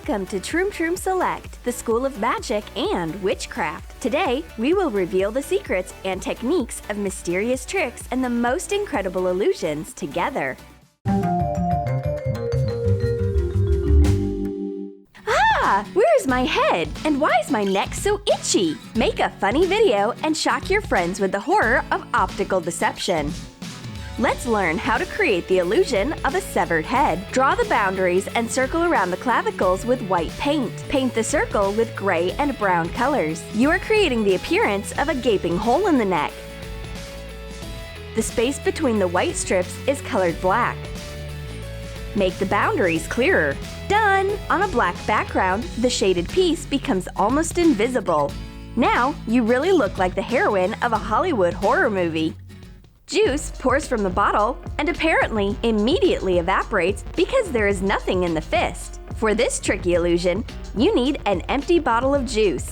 Welcome to Troom Select, the School of Magic and Witchcraft. Today, we will reveal the secrets and techniques of mysterious tricks and the most incredible illusions together. Ah! Where's my head? And why is my neck so itchy? Make a funny video and shock your friends with the horror of optical deception. Let's learn how to create the illusion of a severed head. Draw the boundaries and circle around the clavicles with white paint. Paint the circle with gray and brown colors. You are creating the appearance of a gaping hole in the neck. The space between the white strips is colored black. Make the boundaries clearer. Done! On a black background, the shaded piece becomes almost invisible. Now, you really look like the heroine of a Hollywood horror movie. Juice pours from the bottle and apparently immediately evaporates because there is nothing in the fist. For this tricky illusion, you need an empty bottle of juice.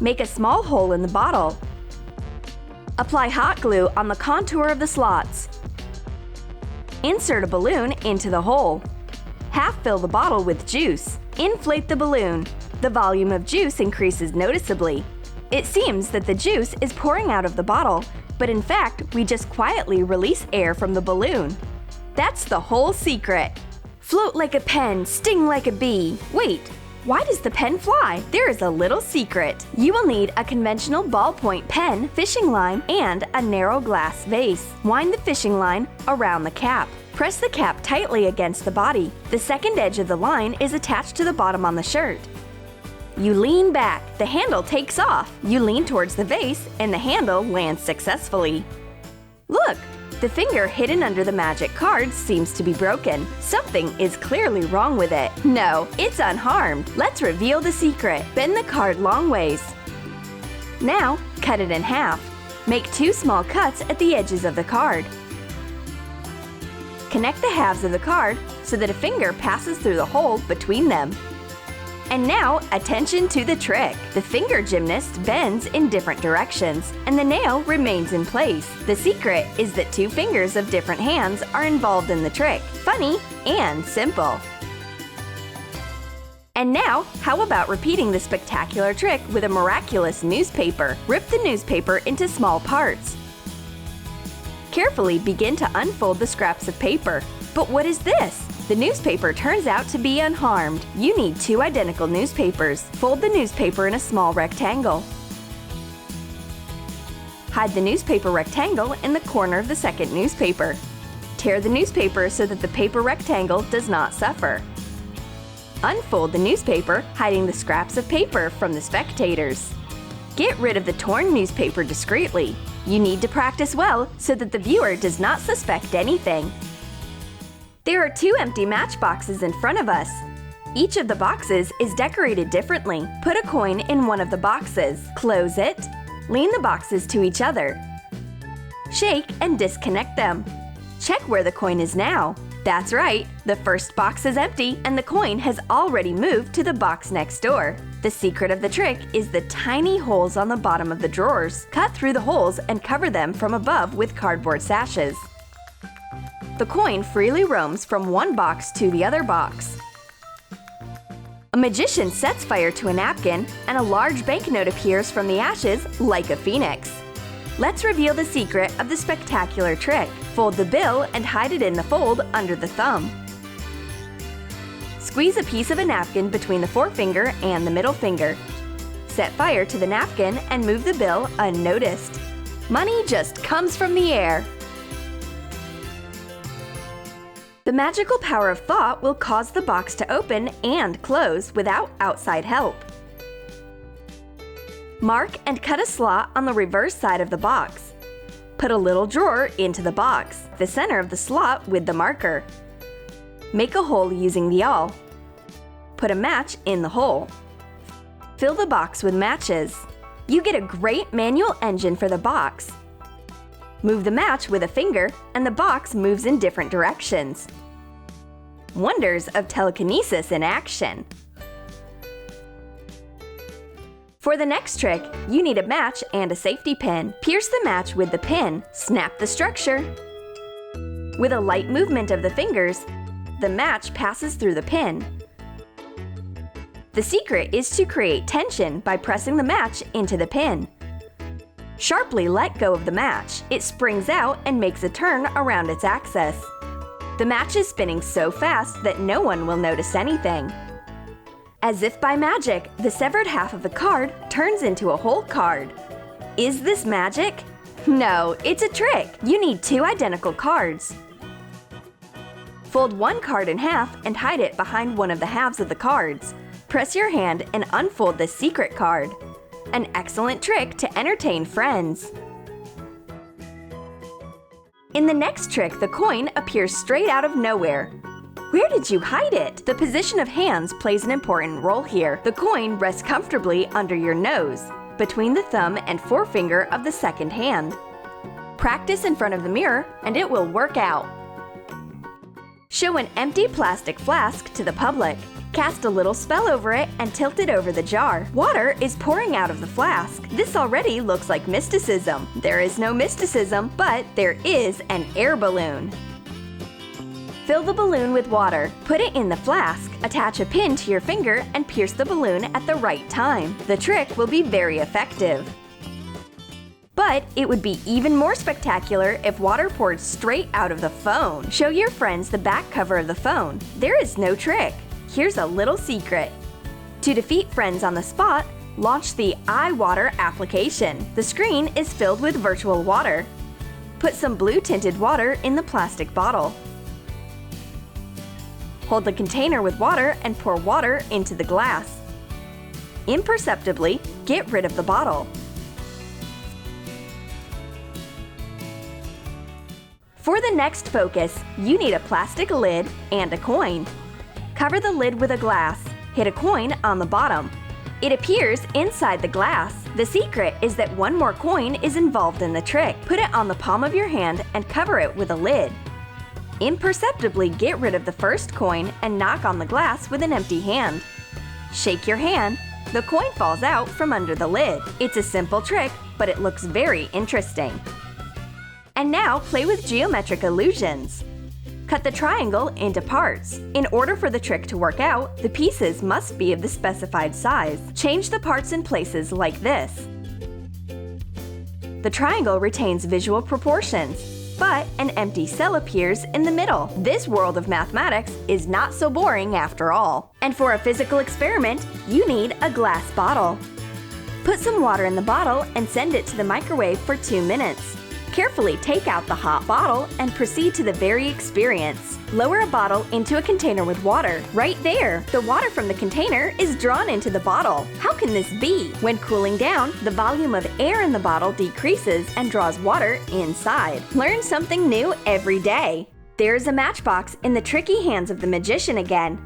Make a small hole in the bottle. Apply hot glue on the contour of the slots. Insert a balloon into the hole. Half fill the bottle with juice. Inflate the balloon. The volume of juice increases noticeably. It seems that the juice is pouring out of the bottle, but in fact, we just quietly release air from the balloon. That's the whole secret. Float like a pen, sting like a bee. Wait, why does the pen fly? There is a little secret. You will need a conventional ballpoint pen, fishing line, and a narrow glass vase. Wind the fishing line around the cap. Press the cap tightly against the body. The second edge of the line is attached to the bottom on the shirt. You lean back, the handle takes off. You lean towards the vase, and the handle lands successfully. Look, the finger hidden under the magic card seems to be broken. Something is clearly wrong with it. No, it's unharmed. Let's reveal the secret. Bend the card long ways. Now, cut it in half. Make 2 small cuts at the edges of the card. Connect the halves of the card so that a finger passes through the hole between them. And now, attention to the trick. The finger gymnast bends in different directions, and the nail remains in place. The secret is that 2 fingers of different hands are involved in the trick. Funny and simple. And now, how about repeating the spectacular trick with a miraculous newspaper? Rip the newspaper into small parts. Carefully begin to unfold the scraps of paper. But what is this? The newspaper turns out to be unharmed. You need 2 identical newspapers. Fold the newspaper in a small rectangle. Hide the newspaper rectangle in the corner of the second newspaper. Tear the newspaper so that the paper rectangle does not suffer. Unfold the newspaper, hiding the scraps of paper from the spectators. Get rid of the torn newspaper discreetly. You need to practice well so that the viewer does not suspect anything. There are 2 empty matchboxes in front of us. Each of the boxes is decorated differently. Put a coin in one of the boxes. Close it. Lean the boxes to each other. Shake and disconnect them. Check where the coin is now. That's right, the first box is empty and the coin has already moved to the box next door. The secret of the trick is the tiny holes on the bottom of the drawers. Cut through the holes and cover them from above with cardboard sashes. The coin freely roams from one box to the other box. A magician sets fire to a napkin, and a large banknote appears from the ashes like a phoenix. Let's reveal the secret of the spectacular trick. Fold the bill and hide it in the fold under the thumb. Squeeze a piece of a napkin between the forefinger and the middle finger. Set fire to the napkin and move the bill unnoticed. Money just comes from the air. The magical power of thought will cause the box to open and close without outside help. Mark and cut a slot on the reverse side of the box. Put a little drawer into the box, the center of the slot with the marker. Make a hole using the awl. Put a match in the hole. Fill the box with matches. You get a great manual engine for the box. Move the match with a finger, and the box moves in different directions. Wonders of telekinesis in action. For the next trick, you need a match and a safety pin. Pierce the match with the pin. Snap the structure. With a light movement of the fingers, the match passes through the pin. The secret is to create tension by pressing the match into the pin. Sharply let go of the match. It springs out and makes a turn around its axis. The match is spinning so fast that no one will notice anything. As if by magic, the severed half of the card turns into a whole card. Is this magic? No, it's a trick. You need 2 identical cards. Fold one card in half and hide it behind one of the halves of the cards. Press your hand and unfold the secret card. An excellent trick to entertain friends. In the next trick, the coin appears straight out of nowhere. Where did you hide it? The position of hands plays an important role here. The coin rests comfortably under your nose, between the thumb and forefinger of the second hand. Practice in front of the mirror and it will work out. Show an empty plastic flask to the public. Cast a little spell over it and tilt it over the jar. Water is pouring out of the flask. This already looks like mysticism. There is no mysticism, but there is an air balloon. Fill the balloon with water. Put it in the flask. Attach a pin to your finger and pierce the balloon at the right time. The trick will be very effective. But it would be even more spectacular if water poured straight out of the phone. Show your friends the back cover of the phone. There is no trick. Here's a little secret. To defeat friends on the spot, launch the iWater application. The screen is filled with virtual water. Put some blue tinted water in the plastic bottle. Hold the container with water and pour water into the glass. Imperceptibly, get rid of the bottle. For the next focus, you need a plastic lid and a coin. Cover the lid with a glass. Hit a coin on the bottom. It appears inside the glass. The secret is that one more coin is involved in the trick. Put it on the palm of your hand and cover it with a lid. Imperceptibly get rid of the first coin and knock on the glass with an empty hand. Shake your hand. The coin falls out from under the lid. It's a simple trick, but it looks very interesting. And now play with geometric illusions. Cut the triangle into parts. In order for the trick to work out, the pieces must be of the specified size. Change the parts in places like this. The triangle retains visual proportions, but an empty cell appears in the middle. This world of mathematics is not so boring after all. And for a physical experiment, you need a glass bottle. Put some water in the bottle and send it to the microwave for 2 minutes. Carefully take out the hot bottle and proceed to the very experience. Lower a bottle into a container with water. Right there, the water from the container is drawn into the bottle. How can this be? When cooling down, the volume of air in the bottle decreases and draws water inside. Learn something new every day. There's a matchbox in the tricky hands of the magician again.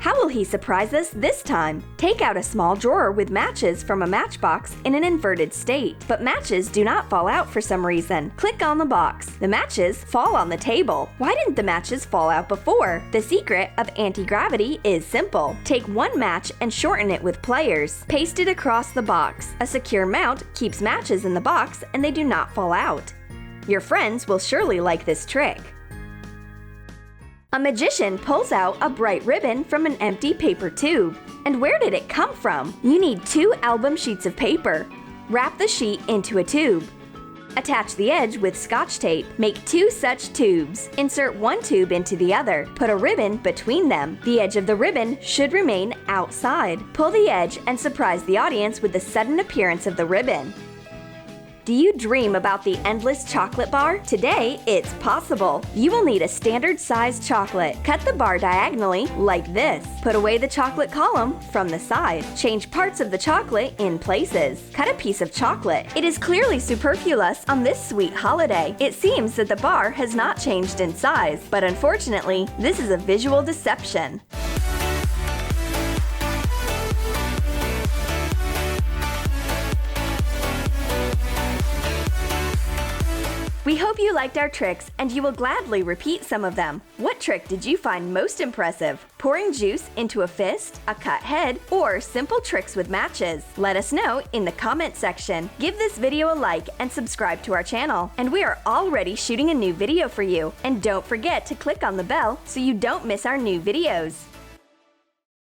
How will he surprise us this time? Take out a small drawer with matches from a matchbox in an inverted state. But matches do not fall out for some reason. Click on the box. The matches fall on the table. Why didn't the matches fall out before? The secret of anti-gravity is simple. Take one match and shorten it with pliers. Paste it across the box. A secure mount keeps matches in the box and they do not fall out. Your friends will surely like this trick. A magician pulls out a bright ribbon from an empty paper tube. And where did it come from? You need 2 album sheets of paper. Wrap the sheet into a tube. Attach the edge with scotch tape. Make 2 such tubes. Insert one tube into the other. Put a ribbon between them. The edge of the ribbon should remain outside. Pull the edge and surprise the audience with the sudden appearance of the ribbon. Do you dream about the endless chocolate bar? Today, it's possible. You will need a standard-sized chocolate. Cut the bar diagonally like this. Put away the chocolate column from the side. Change parts of the chocolate in places. Cut a piece of chocolate. It is clearly superfluous on this sweet holiday. It seems that the bar has not changed in size, but unfortunately, this is a visual deception. We hope you liked our tricks and you will gladly repeat some of them. What trick did you find most impressive? Pouring juice into a fist, a cut head, or simple tricks with matches? Let us know in the comment section. Give this video a like and subscribe to our channel. And we are already shooting a new video for you. And don't forget to click on the bell so you don't miss our new videos.